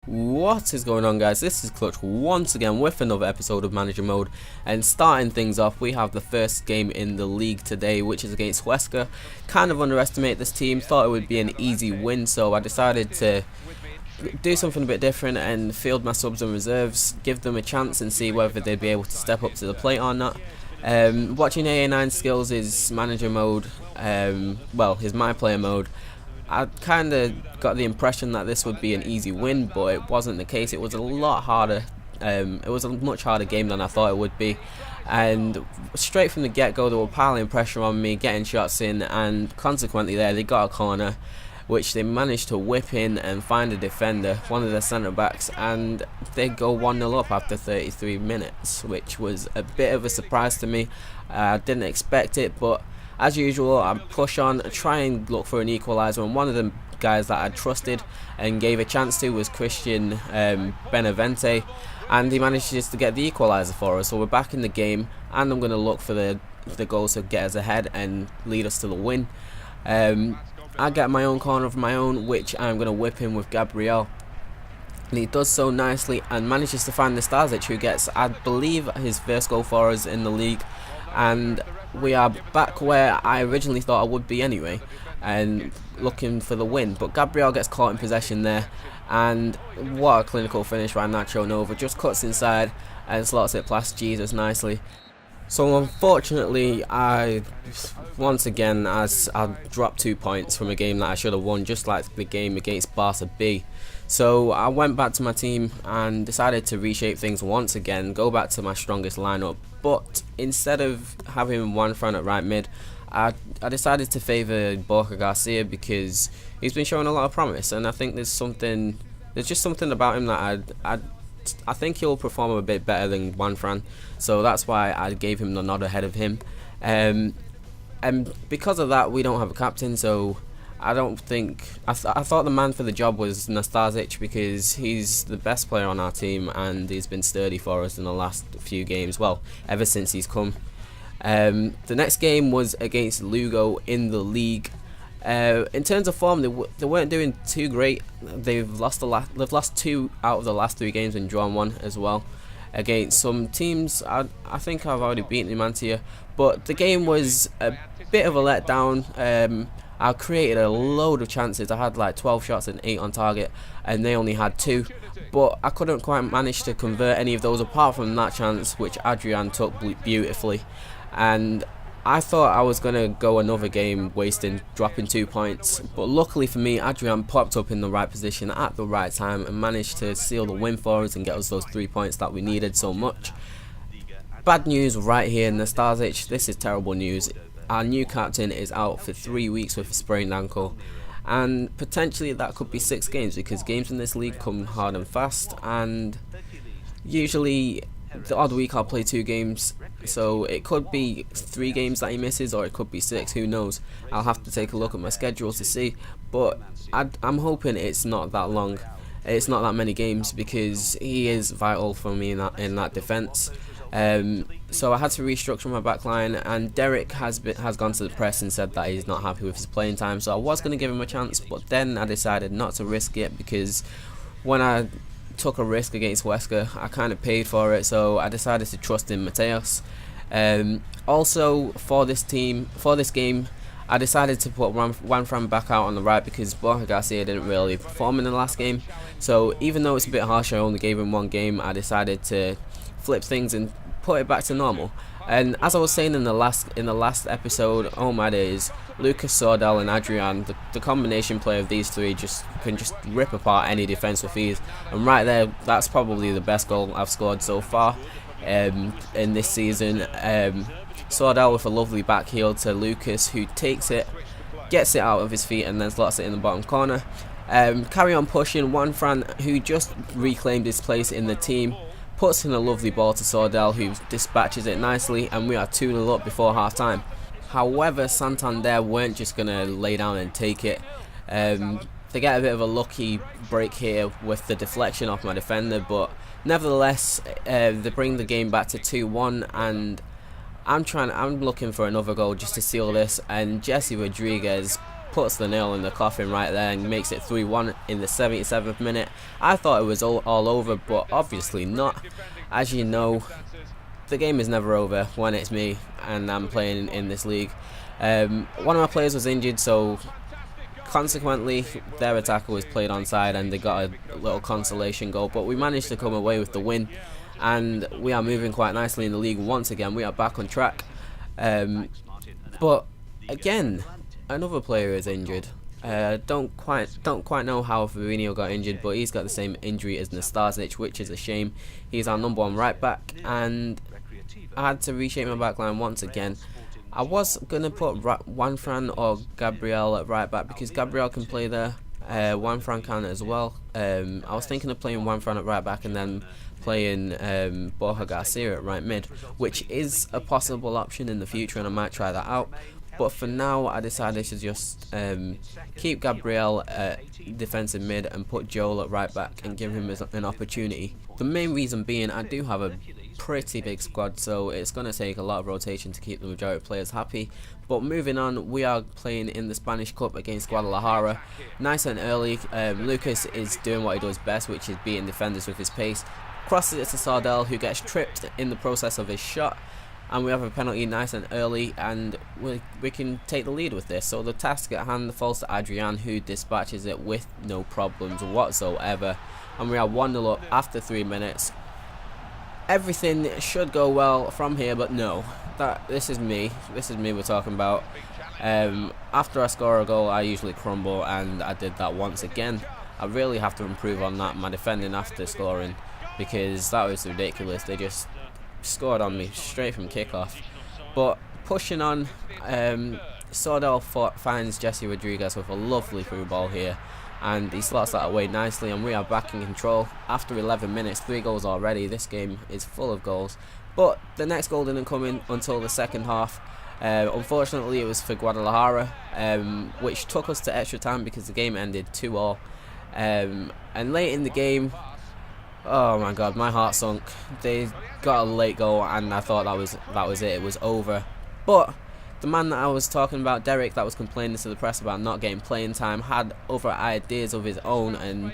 What is going on, guys? This is Klutch once again with another episode of Manager Mode, and starting things off, we have the first game in the league today, which is against Huesca. Kind of underestimate this team, thought it would be an easy win, so I decided to do something a bit different and field my subs and reserves, give them a chance and see whether they'd be able to step up to the plate or not. Watching AA9 skills is Manager Mode, well, his My Player mode. I kind of got the impression that this would be an easy win, but it wasn't the case. It was a lot harder. It was a much harder game than I thought it would be. And straight from the get-go, they were piling pressure on me, getting shots in, and consequently there, they got a corner, which they managed to whip in and find a defender, one of their centre-backs, and they go 1-0 up after 33 minutes, which was a bit of a surprise to me. I didn't expect it, but as usual, I push on, try and look for an equaliser, and one of the guys that I trusted and gave a chance to was Christian Benavente, and he managed just to get the equaliser for us. So we're back in the game, and I'm going to look for the goals to get us ahead and lead us to the win. I get my own corner of my own, which I'm going to whip in with Gabriel, and he does so nicely and manages to find Nastasic, who gets, I believe, his first goal for us in the league, and we are back where I originally thought I would be anyway, and looking for the win. But Gabriel gets caught in possession there, and what a clinical finish by Nacho Nova. Just cuts inside and slots it past Jesus nicely. So unfortunately, once again, I dropped 2 points from a game that I should have won, just like the game against Barca B. So I went back to my team and decided to reshape things once again, go back to my strongest lineup. But instead of having Juan Fran at right mid, I decided to favour Borja Garcia because he's been showing a lot of promise, and I think there's just something about him that I think he'll perform a bit better than Juan Fran. So that's why I gave him the nod ahead of him. And because of that, we don't have a captain, so I don't think I thought the man for the job was Nastasic, because he's the best player on our team and he's been sturdy for us in the last few games, well, ever since he's come. The next game was against Lugo in the league. In terms of form, they weren't doing too great. They've lost 2 out of the last 3 games and drawn 1 as well against some teams. I think I've already beaten Numancia, but the game was a bit of a letdown. I created a load of chances. I had like 12 shots and 8 on target, and they only had 2. But I couldn't quite manage to convert any of those apart from that chance, which Adrian took beautifully. And I thought I was going to go another game dropping 2 points. But luckily for me, Adrian popped up in the right position at the right time and managed to seal the win for us and get us those 3 points that we needed so much. Bad news right here, Nastasic. This is terrible news. Our new captain is out for 3 weeks with a sprained ankle, and potentially that could be 6 games, because games in this league come hard and fast, and usually the odd week I'll play 2 games, so it could be 3 games that he misses, or it could be 6, who knows. I'll have to take a look at my schedule to see, but I'm hoping it's not that long. It's not that many games, because he is vital for me in that defence. So I had to restructure my backline, and Derek has gone to the press and said that he's not happy with his playing time, so I was going to give him a chance, but then I decided not to risk it, because when I took a risk against Huesca, I kind of paid for it, so I decided to trust in Mateos. Also for this game, I decided to put Juan Fran back out on the right, because Borja Garcia didn't really perform in the last game. So even though it's a bit harsh, I only gave him 1 game, I decided to flip things and put it back to normal. And as I was saying in the last episode, oh my days, Lucas, Sordell and Adrian, the combination play of these 3 can just rip apart any defence with ease. And right there, that's probably the best goal I've scored so far in this season. Sordell with a lovely back heel to Lucas, who takes it, gets it out of his feet, and then slots it in the bottom corner. Carry on pushing. Juan Fran, who just reclaimed his place in the team, puts in a lovely ball to Sordell, who dispatches it nicely, and we are 2-0 up before half time. However, Santander weren't just going to lay down and take it. They get a bit of a lucky break here with the deflection off my defender, but nevertheless, they bring the game back to 2-1, and I'm looking for another goal just to seal this, and Jesse Rodriguez puts the nail in the coffin right there and makes it 3-1 in the 77th minute. I thought it was all over, but obviously not. As you know, the game is never over when it's me and I'm playing in this league. One of my players was injured, so consequently their attacker was played onside and they got a little consolation goal, but we managed to come away with the win, and we are moving quite nicely in the league once again. We are back on track, but again, another player is injured. Don't quite know how Fabinho got injured, but he's got the same injury as Nastasic, which is a shame. He's our number 1 right back, and I had to reshape my backline once again. I was gonna put Juanfran or Gabriel at right back because Gabriel can play there. Juanfran can as well. I was thinking of playing Juanfran at right back and then playing Borja Garcia at right mid, which is a possible option in the future, and I might try that out. But for now, I decided to just keep Gabriel at defensive mid and put Joel at right back and give him an opportunity. The main reason being, I do have a pretty big squad, so it's going to take a lot of rotation to keep the majority of players happy. But moving on, we are playing in the Spanish Cup against Guadalajara. Nice and early, Lucas is doing what he does best, which is beating defenders with his pace. Crosses it to Sardell, who gets tripped in the process of his shot, and we have a penalty nice and early, and we can take the lead with this. So the task at hand falls to Adrian, who dispatches it with no problems whatsoever, and we are 1-0 up after 3 minutes. Everything should go well from here, but no. This is me we're talking about. After I score a goal, I usually crumble, and I did that once again. I really have to improve on that, my defending after scoring, because that was ridiculous. They just scored on me straight from kickoff. But pushing on, Sordell finds Jesse Rodriguez with a lovely through ball here, and he slots that away nicely, and we are back in control after 11 minutes. 3 goals already. This game is full of goals, but the next goal didn't come in until the second half. Unfortunately, it was for Guadalajara, which took us to extra time because the game ended 2-2. And late in the game, oh my god, my heart sunk. They got a late goal, and I thought that was it. It was over. But the man that I was talking about, Derek, that was complaining to the press about not getting playing time, had other ideas of his own, and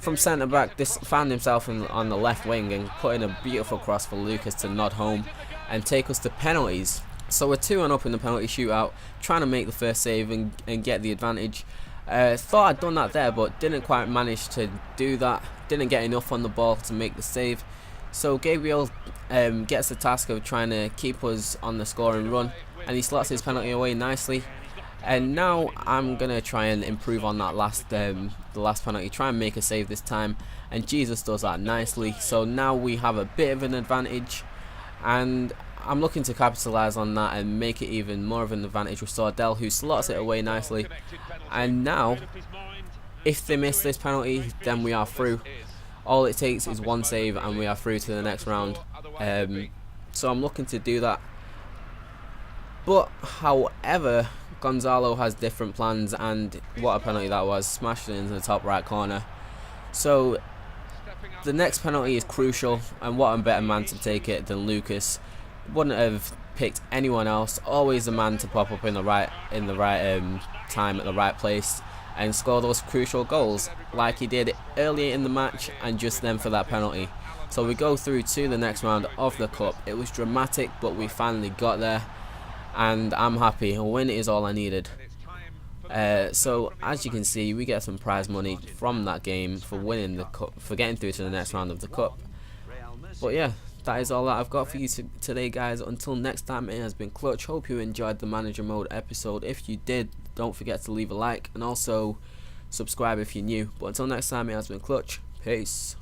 from centre back, this found himself on the left wing and put in a beautiful cross for Lucas to nod home and take us to penalties. So we're 2-1 up in the penalty shootout, trying to make the first save and get the advantage. Thought I'd done that there, but didn't quite manage to do that. Didn't get enough on the ball to make the save. So Gabriel gets the task of trying to keep us on the scoring run, and he slots his penalty away nicely. And now I'm gonna try and improve on that the last penalty, try and make a save this time, and Jesus does that nicely. So now we have a bit of an advantage, and I'm looking to capitalise on that and make it even more of an advantage with Sordell, who slots it away nicely. And now, if they miss this penalty, then we are through. All it takes is one save and we are through to the next round. So I'm looking to do that. But however, Gonzalo has different plans, and what a penalty that was, smashed it into the top right corner. So the next penalty is crucial, and what a better man to take it than Lucas. Wouldn't have picked anyone else. Always the man to pop up in the right time at the right place and score those crucial goals like he did earlier in the match and just then for that penalty. So we go through to the next round of the cup. It was dramatic, but we finally got there, and I'm happy. A win is all I needed. So as you can see, we get some prize money from that game for winning the cup, for getting through to the next round of the cup. But yeah, that is all that I've got for you today, guys. Until next time, it has been Klutch. Hope you enjoyed the manager mode episode. If you did, don't forget to leave a like and also subscribe if you're new. But until next time, it has been Klutch. Peace.